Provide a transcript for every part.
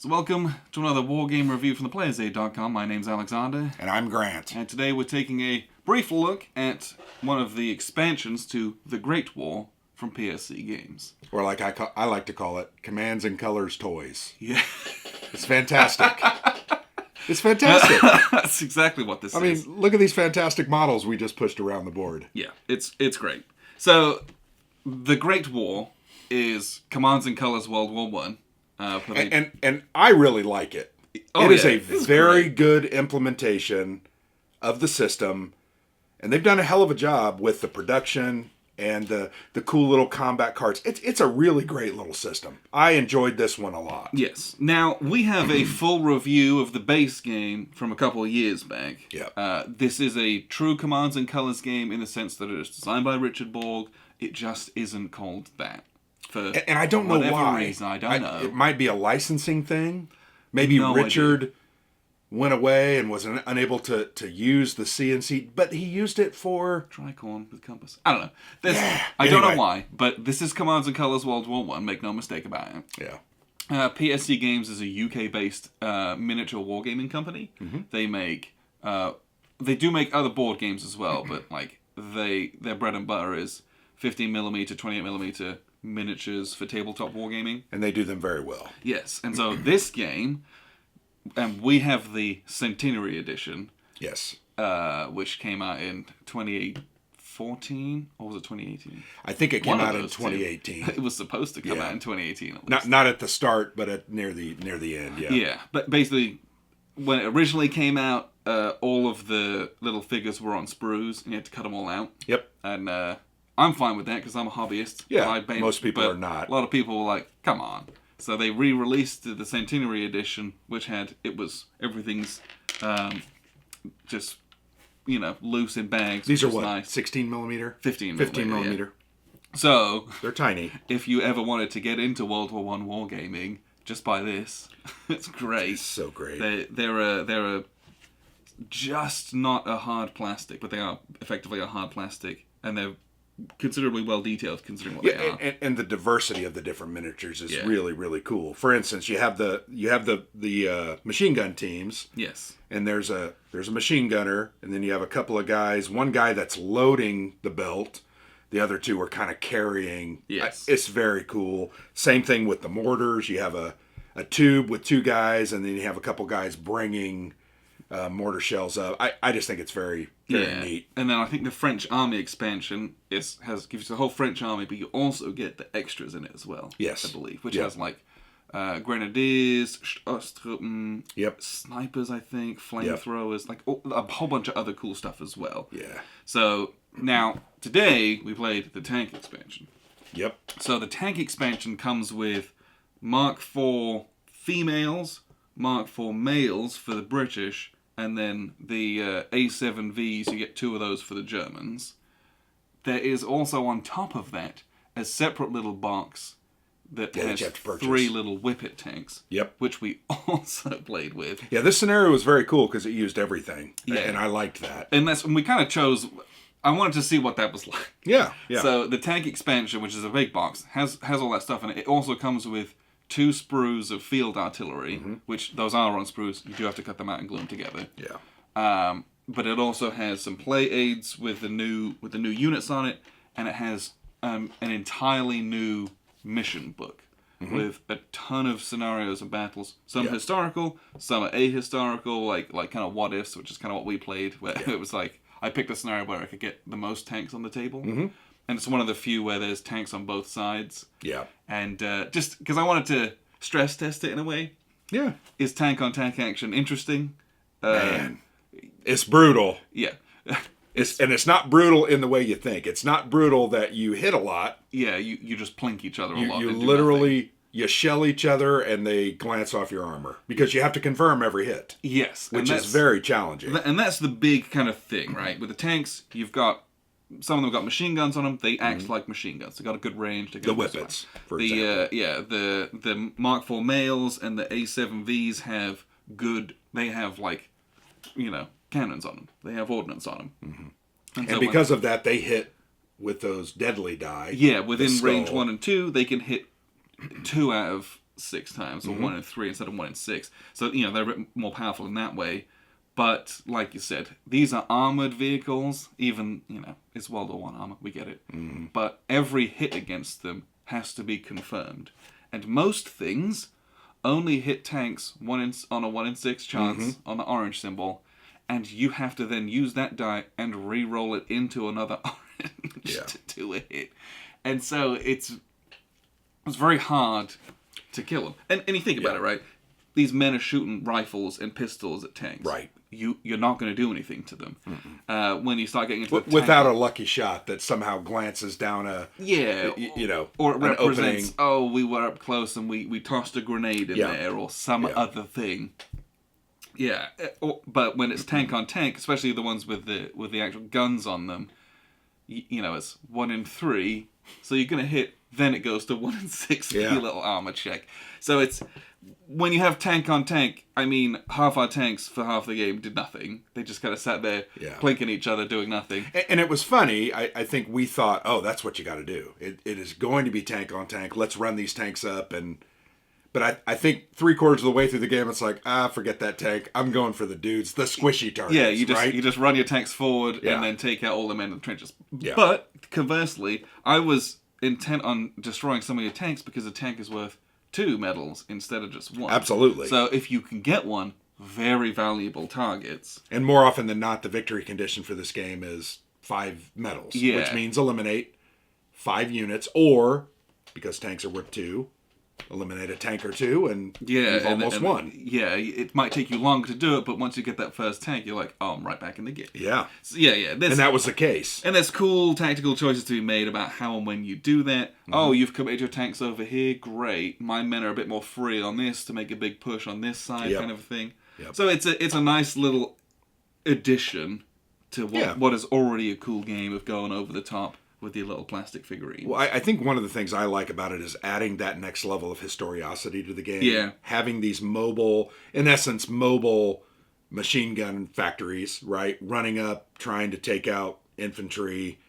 So welcome to another Wargame review from theplayersaid.com. My name's Alexander. And I'm Grant. And today we're taking a brief look at one of the expansions to The Great War from PSC Games. Or like I like to call it, Commands and Colors Toys. Yeah. It's fantastic. It's fantastic. That's exactly what this is. I mean, look at these fantastic models we just pushed around the board. Yeah, it's great. So, The Great War is Commands and Colors World War One. And I really like it. It is a very good implementation of the system, and they've done a hell of a job with the production and the cool little combat cards. It's a really great little system. I enjoyed this one a lot. Yes. Now, we have a full review of the base game from a couple of years back. Yeah. This is a true Commands and Colors game in the sense that it is designed by Richard Borg. It just isn't called that. And I don't know why. Reason, I don't know. It might be a licensing thing. Maybe Richard went away and was unable to use the CNC, but he used it for Tricorn with Compass. I don't know. I don't know why, but this is Commands and Colors World War One. Make no mistake about it. Yeah. PSC Games is a UK-based miniature wargaming company. Mm-hmm. They do make other board games as well, but like their bread and butter is 15mm, 28mm miniatures for tabletop wargaming. And they do them very well. Yes, and so this game, and we have the Centenary Edition. Yes. Which came out in 2014, or was it 2018? I think it came out in 2018. It was supposed to come out in 2018. Not at the start, but near the end. Yeah. Yeah, but basically, when it originally came out, all of the little figures were on sprues, and you had to cut them all out. Yep. And I'm fine with that because I'm a hobbyist. Yeah, most people are not. A lot of people were like, come on. So they re-released the Centenary Edition, which everything's just, loose in bags. These are what, nice. 16mm? 15mm. Yeah. So, they're tiny. If you ever wanted to get into World War One wargaming, just buy this. It's great. It's so great. They're just not a hard plastic, but they are effectively a hard plastic, and they're considerably well detailed considering what they are. And the diversity of the different miniatures is really, really cool. For instance, you have the machine gun teams. Yes. And there's a machine gunner, and then you have a couple of guys. One guy that's loading the belt. The other two are kind of carrying. Yes. It's very cool. Same thing with the mortars. You have a tube with two guys, and then you have a couple guys bringing mortar shells up. I just think it's very neat. And then I think the French Army expansion gives you the whole French Army, but you also get the extras in it as well. Yes. I believe, which has like grenadiers, Osttruppen, snipers, I think, flamethrowers, like a whole bunch of other cool stuff as well. Yeah. So now today we played the tank expansion. Yep. So the tank expansion comes with Mark IV females, Mark IV males for the British, and then the A7Vs, you get two of those for the Germans. There is also on top of that a separate little box that has 3 little Whippet tanks. Yep. Which we also played with. Yeah, this scenario was very cool because it used everything. Yeah. And I liked that. And we kind of chose... I wanted to see what that was like. Yeah. So the tank expansion, which is a big box, has all that stuff in it. It also comes with 2 sprues of field artillery, which those are on sprues. You do have to cut them out and glue them together. Yeah. But it also has some play aids with the new units on it, and it has an entirely new mission book with a ton of scenarios and battles. Some historical, some are ahistorical, like kind of what ifs, which is kind of what we played. Where it was like I picked a scenario where I could get the most tanks on the table. And it's one of the few where there's tanks on both sides. Yeah. And just because I wanted to stress test it in a way. Yeah. Is tank-on-tank action interesting? Man. It's brutal. Yeah. It's not brutal in the way you think. It's not brutal that you hit a lot. Yeah, you just plink each other a lot. You literally... You shell each other and they glance off your armor. Because you have to confirm every hit. Yes. Which is very challenging. And that's the big kind of thing, right? With the tanks, you've got... Some of them got machine guns on them. They act like machine guns. They got a good range. The Whippets, for example. The Mark IV males and the A7Vs have good... They have, cannons on them. They have ordnance on them. And because of that, they hit with those deadly die. Yeah, within range 1 and 2, they can hit 2 out of 6 times, or 1 in 3 instead of 1 in 6. So, they're a bit more powerful in that way. But, like you said, these are armored vehicles. Even, it's World War I armor, we get it. Mm-hmm. But every hit against them has to be confirmed. And most things only hit tanks on a 1 in 6 chance on the orange symbol. And you have to then use that die and re-roll it into another orange to do a hit. And so it's very hard to kill them. And you think about it, right? These men are shooting rifles and pistols at tanks. Right. You're not going to do anything to them. When you start getting into the without a lucky shot that somehow glances down or it represents, we were up close and we tossed a grenade in there or some other thing. Yeah, but when it's tank on tank, especially the ones with the actual guns on them, it's 1 in 3, so you're going to hit. Then it goes to 1 in 6 for your little armor check. So it's when you have tank on tank. I mean, half our tanks for half the game did nothing. They just kind of sat there, plinking each other, doing nothing. And it was funny. I think we thought, that's what you got to do. It is going to be tank on tank. Let's run these tanks up But I think 3/4 of the way through the game, it's like, forget that tank. I'm going for the dudes, the squishy targets. Yeah, you just run your tanks forward and then take out all the men in the trenches. Yeah. But conversely, I was intent on destroying some of your tanks because a tank is worth 2 medals instead of just 1. Absolutely. So if you can get one, very valuable targets. And more often than not, the victory condition for this game is 5 medals, which means eliminate 5 units, or because tanks are worth 2. Eliminate a tank or 2, and you've almost won. Yeah, it might take you longer to do it, but once you get that first tank, you're like, I'm right back in the game. Yeah. So, and that was the case. And there's cool tactical choices to be made about how and when you do that. You've committed your tanks over here, great. My men are a bit more free on this to make a big push on this side, kind of a thing. Yep. So it's a nice little addition to what is already a cool game of going over the top with your little plastic figurines. Well, I think one of the things I like about it is adding that next level of historiosity to the game. Yeah. Having these mobile machine gun factories, right? Running up, trying to take out infantry.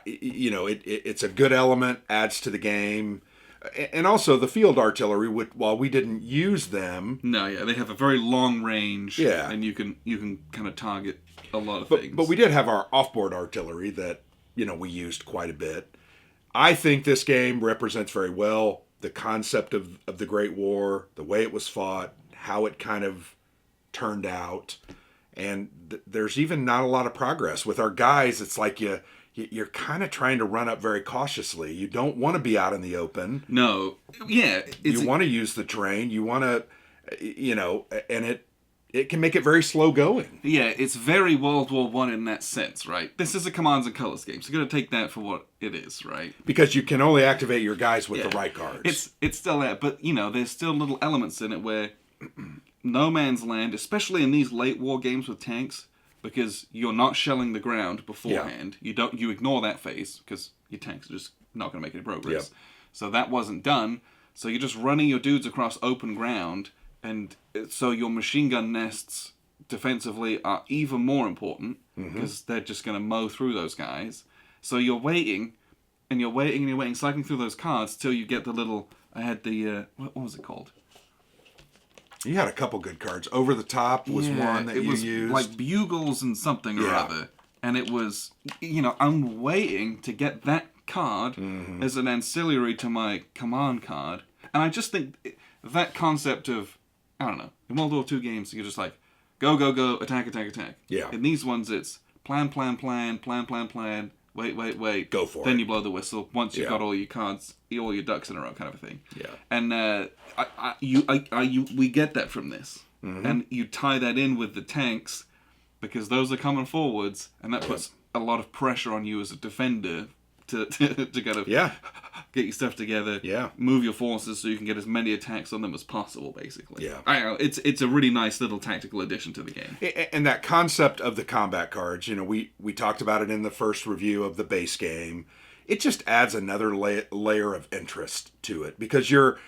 It's a good element, adds to the game. And also the field artillery, while we didn't use them. No, they have a very long range. Yeah. And you can kind of target a lot of things. But we did have our offboard artillery that we used quite a bit. I think this game represents very well the concept of the Great War, the way it was fought, how it kind of turned out. And there's even not a lot of progress. With our guys, it's like you're kind of trying to run up very cautiously. You don't want to be out in the open. No. Yeah. You want to use the terrain. You want to, and it can make it very slow going. Yeah, it's very World War I in that sense, right? This is a commands and colors game, so you're going to take that for what it is, right? Because you can only activate your guys with the right cards. It's still there, but, there's still little elements in it where no man's land, especially in these late war games with tanks, because you're not shelling the ground beforehand. Yeah. You ignore that phase, because your tanks are just not going to make any progress. Yep. So that wasn't done, so you're just running your dudes across open ground. And so your machine gun nests defensively are even more important because they're just going to mow through those guys. So you're waiting, and you're waiting, and you're waiting, cycling through those cards till you get the little... I had the... what was it called? You had a couple good cards. Over the Top was one that you used. It was like Bugles and something or other. And it was... I'm waiting to get that card as an ancillary to my command card. And I just think that concept of... I don't know. In World War II games, you're just like, go, go, go, attack, attack, attack. Yeah. In these ones, it's plan, plan, plan, plan, plan, plan, wait. Go for it. Then you blow the whistle once you've got all your cards, all your ducks in a row kind of a thing. Yeah. And we get that from this. And you tie that in with the tanks because those are coming forwards, and that puts a lot of pressure on you as a defender to kind of get your stuff together, move your forces so you can get as many attacks on them as possible, basically. Yeah. I don't know, it's a really nice little tactical addition to the game. And that concept of the combat cards, we talked about it in the first review of the base game. It just adds another layer of interest to it because you're,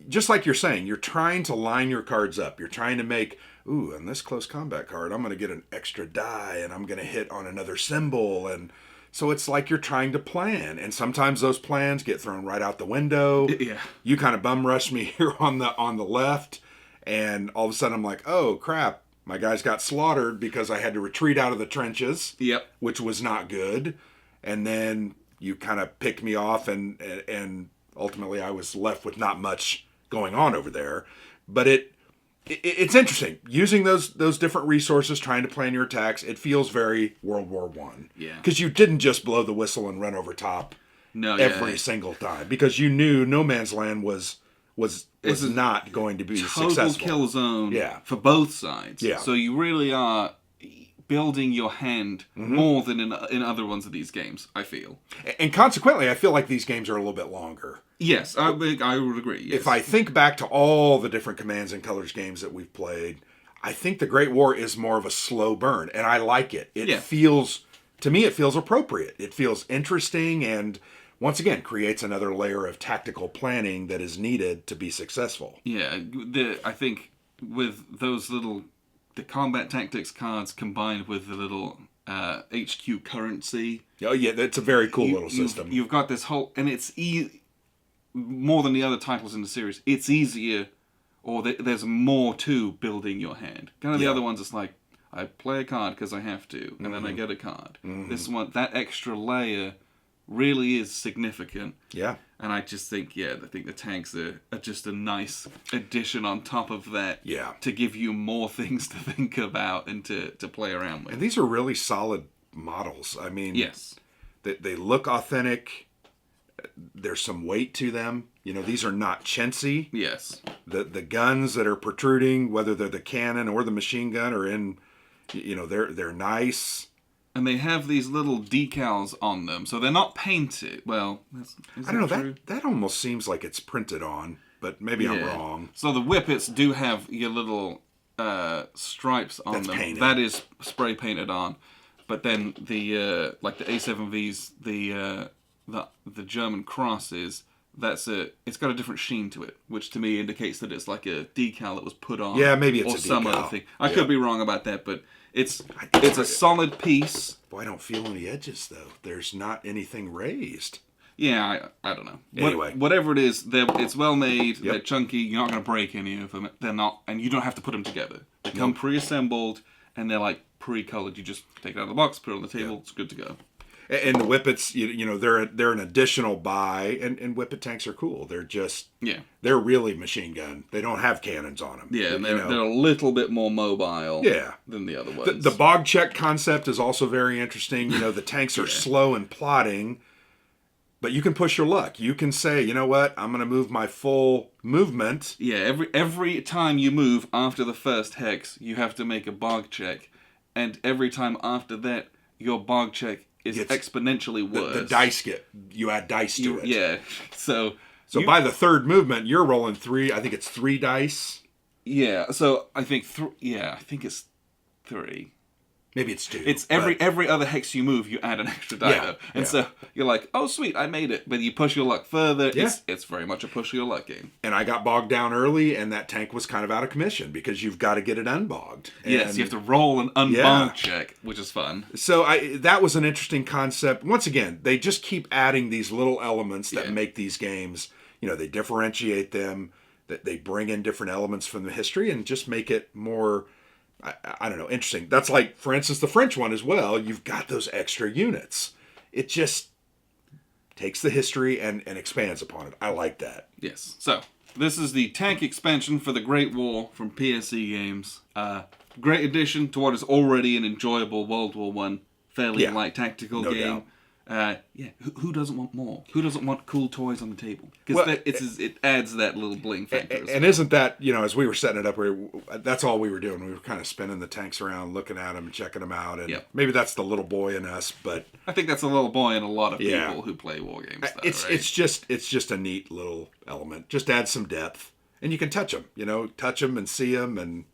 just like you're saying, you're trying to line your cards up. You're trying to make, on this close combat card, I'm going to get an extra die and I'm going to hit on another symbol and So it's like you're trying to plan, and sometimes those plans get thrown right out the window. Yeah. You kind of bum rush me here on the left, and all of a sudden I'm like, oh crap, my guys got slaughtered because I had to retreat out of the trenches. Yep. Which was not good. And then you kind of picked me off, and ultimately I was left with not much going on over there. But it's interesting using those different resources, trying to plan your attacks. It feels very World War One. Yeah. Because you didn't just blow the whistle and run over top every single time, because you knew No Man's Land was not going to be successful. Total kill zone. Yeah. For both sides. Yeah. So you really are building your hand more than in other ones of these games, I feel. And consequently, I feel like these games are a little bit longer. Yes, I would agree. Yes. If I think back to all the different Commands and Colors games that we've played, I think the Great War is more of a slow burn, and I like it. It feels, to me, it feels appropriate. It feels interesting, and once again, creates another layer of tactical planning that is needed to be successful. Yeah, I think with those the combat tactics cards combined with the little HQ currency. Oh yeah, that's a very cool little system. You've got this whole, and it's more than the other titles in the series. It's easier, or there's more to building your hand. Kind of the other ones, it's like, I play a card because I have to, and then I get a card. This one, that extra layer really is significant. Yeah. And I just think, I think the tanks are just a nice addition on top of that. Yeah. To give you more things to think about and to play around with. And these are really solid models. I mean, yes. They look authentic. There's some weight to them. You know, these are not chintzy. Yes. The guns that are protruding, whether they're the cannon or the machine gun, are in, they're nice. And they have these little decals on them, so they're not painted. Well, I don't know. That almost seems like it's printed on, but maybe I'm wrong. So the whippets do have your little stripes on them. Painted. That is spray painted on. But then the like the A7Vs, the German crosses, it's got a different sheen to it, which to me indicates that it's like a decal that was put on. Yeah, maybe it's or a some decal. other thing. I could be wrong about that, but it's a solid piece. Boy, I don't feel any edges though. There's not anything raised. Yeah, I don't know. Anyway, whatever it is, it's well made. Yep. They're chunky. You're not going to break any of them. They're not, and you don't have to put them together. They come pre-assembled, and they're like pre-colored. You just take it out of the box, put it on the table. It's good to go. And the whippets, they're an additional buy, and whippet tanks are cool. They're just they're really machine gun. They don't have cannons on them. Yeah, and they're a little bit more mobile. Than the other ones. The bog check concept is also very interesting. The tanks are slow and plodding, but you can push your luck. You can say, you know what, I'm going to move my full movement. Yeah, every time you move after the first hex, you have to make a bog check, and every time after that, your bog check is exponentially worse. The dice you add dice to it. Yeah, so by the third movement, you're rolling 3. I think it's 3 dice. Yeah, so I think I think it's 3. Maybe it's 2. It's every other hex you move, you add an extra die. And so you're like, oh sweet, I made it. But you push your luck further. Yeah. It's very much a push your luck game. And I got bogged down early, and that tank was kind of out of commission because you've got to get it unbogged. Yes, you have to roll an unbog check, which is fun. So that was an interesting concept. Once again, they just keep adding these little elements that make these games, they differentiate them, that they bring in different elements from the history and just make it more, I don't know, interesting. That's like, for instance, the French one as well. You've got those extra units. It just takes the history and expands upon it. I like that. Yes. So, this is the tank expansion for the Great War from PSC Games. Great addition to what is already an enjoyable World War I, fairly light tactical game. Doubt. Who doesn't want more? Who doesn't want cool toys on the table? Because it adds that little bling factor. And isn't that, as we were setting it up, that's all we were doing. We were kind of spinning the tanks around, looking at them, and checking them out. And maybe that's the little boy in us, but I think that's a little boy in a lot of people who play war games. Though, it's just a neat little element. Just add some depth, and you can touch them. Touch them and see them, and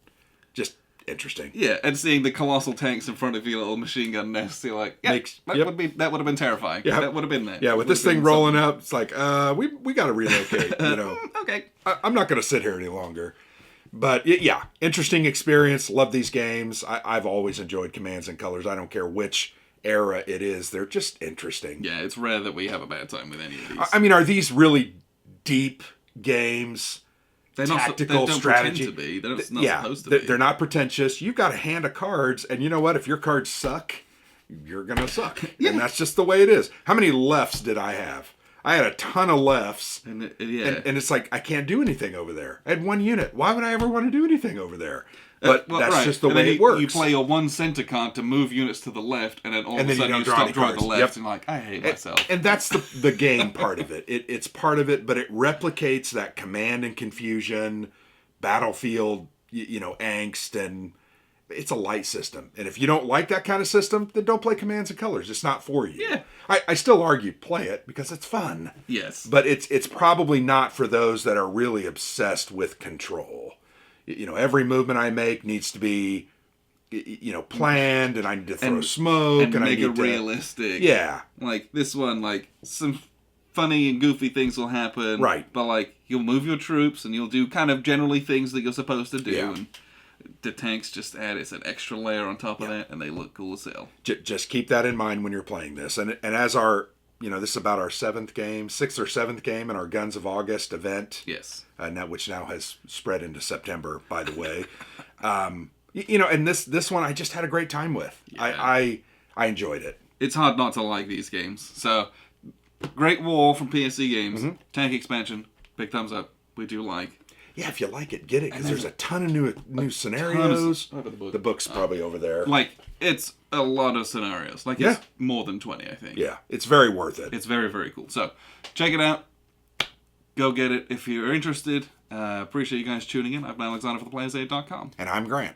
just interesting. Yeah, and seeing the colossal tanks in front of your little machine gun nest, you're like, that would have been terrifying. Yeah. That would have been that. Yeah, with this thing rolling up, it's like, we got to relocate. Okay, I'm not going to sit here any longer. But interesting experience. Love these games. I've always enjoyed Commands and Colors. I don't care which era it is, they're just interesting. Yeah, it's rare that we have a bad time with any of these. I mean, are these really deep games? They're Tactical they don't strategy. Pretend to be. They're not supposed to be. They're not pretentious. You've got a hand of cards, and you know what? If your cards suck, you're gonna suck. Yeah. And that's just the way it is. How many lefts did I have? I had a ton of lefts, and it's like I can't do anything over there. I had one unit. Why would I ever want to do anything over there? But that's just the way it works. You play your one center card to move units to the left, and then all of a sudden you stop drawing the left, and you're like, I hate myself. And that's the game part of it. It's part of it, but it replicates that command and confusion, battlefield, angst, and it's a light system. And if you don't like that kind of system, then don't play Commands and Colors. It's not for you. Yeah. I still argue play it because it's fun. Yes. But it's probably not for those that are really obsessed with control. Every movement I make needs to be, planned, and I need to throw smoke, and make I need it realistic. Yeah. Like this one, like some funny and goofy things will happen. Right. But like you'll move your troops, and you'll do kind of generally things that you're supposed to do. Yeah. And the tanks just add an extra layer on top of that, and they look cool as hell. Just keep that in mind when you're playing this. And as our, this is about our sixth or seventh game in our Guns of August event. Yes. Which now has spread into September, by the way. And this one I just had a great time with. Yeah. I enjoyed it. It's hard not to like these games. So, Great War from PSC Games, tank expansion, big thumbs up. We do like. Yeah, if you like it, get it, because there's a ton of new scenarios. The book's probably over there. Like, it's a lot of scenarios. Like, it's more than 20, I think. Yeah, it's very worth it. It's very, very cool. So, check it out. Go get it if you're interested. Appreciate you guys tuning in. I've been Alexander for theplayersaid.com. And I'm Grant.